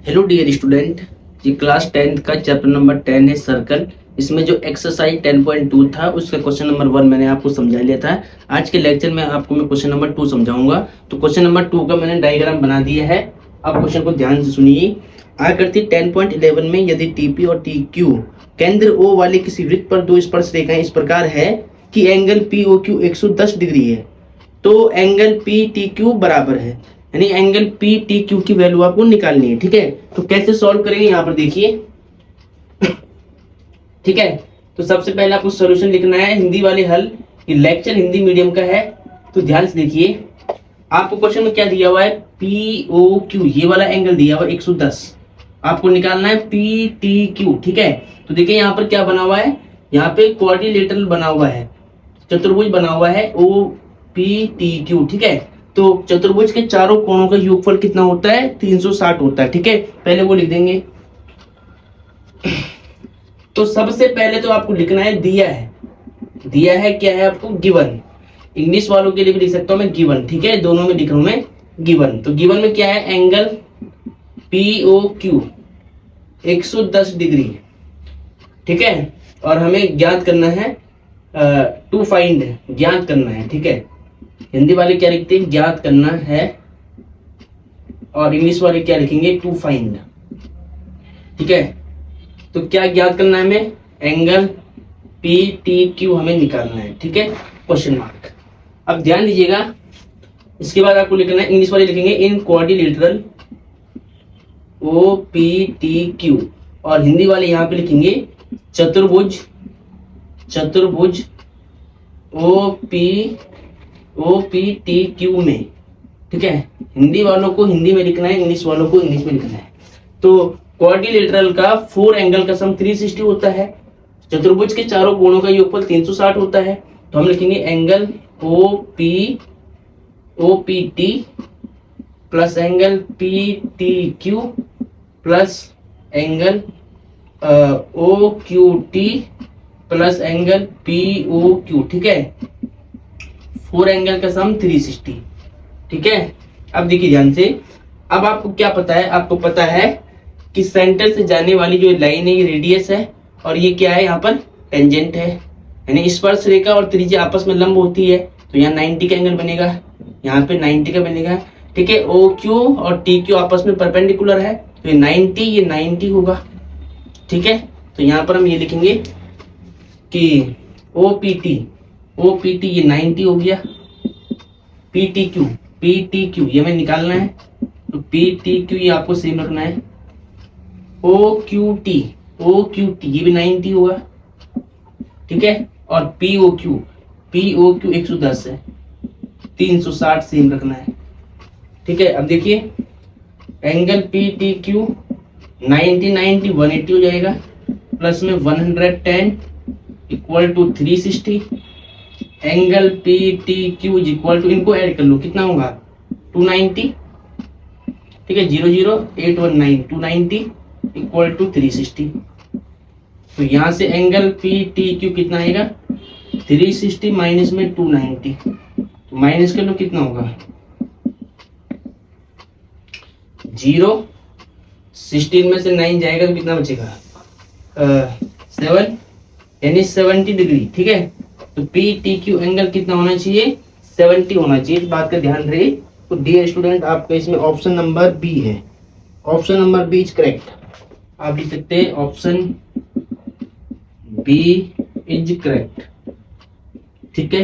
Hello dear student, ये class 10th का chapter number 10 है सर्कल। इसमें जो एक्सरसाइज 10.2 था उसका क्वेश्चन नंबर 1 मैंने आपको समझा लिया था। आज के लेक्चर में आपको मैं क्वेश्चन नंबर 2 समझाऊंगा। तो क्वेश्चन नंबर 2 का मैंने डायग्राम बना दिया है, आप क्वेश्चन को ध्यान से सुनिए। आकृति 10.11 में यदि टीपी और टी क्यू केंद्र ओ वाले किसी वृत्त पर दो स्पर्श रेखाएं इस प्रकार है कि angle P O Q 110 degree है, तो एंगल पी टी क्यू बराबर है, यानी एंगल पी टी क्यू की वैल्यू आपको निकालनी है। ठीक है, तो कैसे सॉल्व करेंगे यहाँ पर देखिए। ठीक है, तो सबसे पहले आपको सॉल्यूशन लिखना है, हिंदी वाले हल। ये लेक्चर हिंदी मीडियम का है, तो ध्यान से देखिए। आपको क्वेश्चन में क्या दिया हुआ है, पी ओ क्यू, ये वाला एंगल दिया हुआ है 110, आपको निकालना है पी टी क्यू। ठीक है, तो देखिए यहाँ पर क्या बना हुआ है, यहाँ पे क्वाड्रिलेटरल बना हुआ है, चतुर्भुज बना हुआ है ओ पी टी क्यू। ठीक है, तो चतुर्भुज के चारों कोणों का योगफल कितना होता है, 360 होता है। ठीक है, पहले वो लिख देंगे। तो सबसे पहले तो आपको लिखना है दिया है, दिया है क्या है आपको, गिवन। इंग्लिश वालों के लिए भी लिख सकता हूं मैं गिवन। ठीक है, दोनों में लिख रहा हूं मैं गिवन। तो गिवन में क्या है, angle P O Q 110 degree. ठीक है, और हमें ज्ञात करना है, टू फाइंड, ज्ञात करना है। ठीक है, हिंदी वाले क्या लिखते हैं, ज्ञात करना है, और इंग्लिश वाले क्या लिखेंगे, टू फाइंड। ठीक है, तो क्या ज्ञात करना है हमें, एंगल पी टी क्यू हमें निकालना है। ठीक है, क्वेश्चन मार्क। अब ध्यान दीजिएगा, इसके बाद आपको लिखना है, इंग्लिश वाले लिखेंगे in quadrilateral O P T Q, और हिंदी वाले यहाँ पे लिखेंगे चतुर्भुज, चतुर्भुज ओ पी टी क्यू में। ठीक है, हिंदी वालों को हिंदी में लिखना है, इंग्लिश वालों को इंग्लिश में लिखना है। तो क्वाड्रिलेटरल का 4 एंगल का सम 360 होता है, चतुर्भुज के चारों कोणों का योगफल 360 होता है। तो हम लिखेंगे angle O P T plus angle P T Q plus angle O Q T plus angle P O Q. ठीक है, 4 एंगल का सम 360। ठीक है, अब देखिए ध्यान से। अब आपको क्या पता है, आपको पता है कि सेंटर से जाने वाली जो लाइन है ये रेडियस है, और ये क्या है, यहाँ पर टेंजेंट है, यानी स्पर्श रेखा और त्रिज्या आपस में लंब होती है। तो यहाँ 90 का एंगल बनेगा, यहाँ पे 90 का बनेगा। ठीक है, ओ क्यू और टी क्यू आपस में परपेंडिकुलर है, तो ये 90 होगा। ठीक है, तो यहाँ पर हम ये लिखेंगे कि ओ पी टी ये 90 हो गया, पी टी क्यू ये हमें निकालना है, तो पी टी क्यू ये आपको सेम रखना है। ओ क्यू टी ये भी 90 होगा। ठीक है, और पी ओ क्यू 110 है, 360 सेम रखना है। ठीक है, अब देखिए एंगल पी टी क्यू 90 180 हो जाएगा, प्लस में 110 equal to 360। Angle P T Q equal to, इनको ऐड कर लो, कितना होगा 290। ठीक है, 00819 290 इक्वल टू 360। तो यहां से एंगल पी टी क्यू कितना आएगा, 360 माइनस में 290, तो माइनस कर लो, कितना होगा 0, 16 में से 9 जाएगा तो कितना बचेगा 7, यानी 70 डिग्री। ठीक है, तो पी टी क्यू एंगल कितना होना चाहिए, 70 होना चाहिए। इस बात का ध्यान रहे। तो डियर स्टूडेंट, आपका इसमें ऑप्शन नंबर बी है, option number B is correct. आप लिख सकते हैं ऑप्शन बी इज करेक्ट। ठीक है,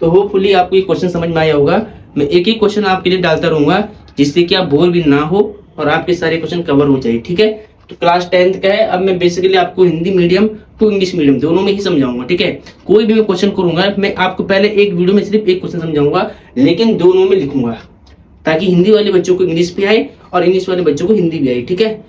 तो होपफुली आपको ये क्वेश्चन समझ में आया होगा। मैं एक ही क्वेश्चन आपके लिए डालता रहूंगा, जिससे कि आप बोर भी ना हो और आपके सारे क्वेश्चन कवर हो जाए। ठीक है, तो क्लास 10th का है। अब मैं बेसिकली आपको Hindi medium to English medium दोनों में ही समझाऊंगा। ठीक है, कोई भी मैं क्वेश्चन करूंगा, मैं आपको पहले एक वीडियो में सिर्फ एक क्वेश्चन समझाऊंगा, लेकिन दोनों में लिखूंगा, ताकि हिंदी वाले बच्चों को इंग्लिश भी आए और इंग्लिश वाले बच्चों को हिंदी भी आए। ठीक है।